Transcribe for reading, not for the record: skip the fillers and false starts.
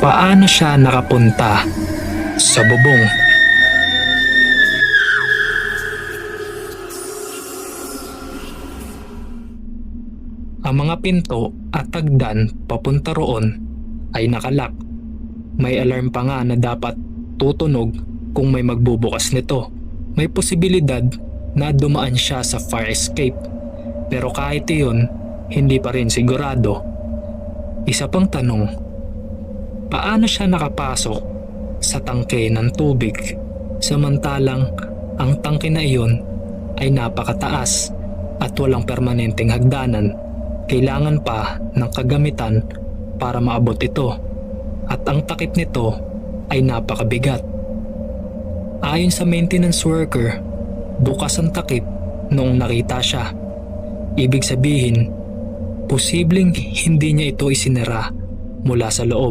Paano siya nakapunta sa bubong? Ang mga pinto at hagdan papunta roon ay nakalak. May alarm pa nga na dapat tutunog kung may magbubukas nito. May posibilidad na dumaan siya sa fire escape. Pero kahit iyon, hindi pa rin sigurado. Isa pang tanong, paano siya nakapasok sa tangke ng tubig samantalang ang tangke na iyon ay napakataas at walang permanenteng hagdanan? Kailangan pa ng kagamitan para maabot ito at ang takip nito ay napakabigat. Ayon sa maintenance worker, bukas ang takip noong nakita siya. Ibig sabihin, posibleng hindi niya ito isinara mula sa loob.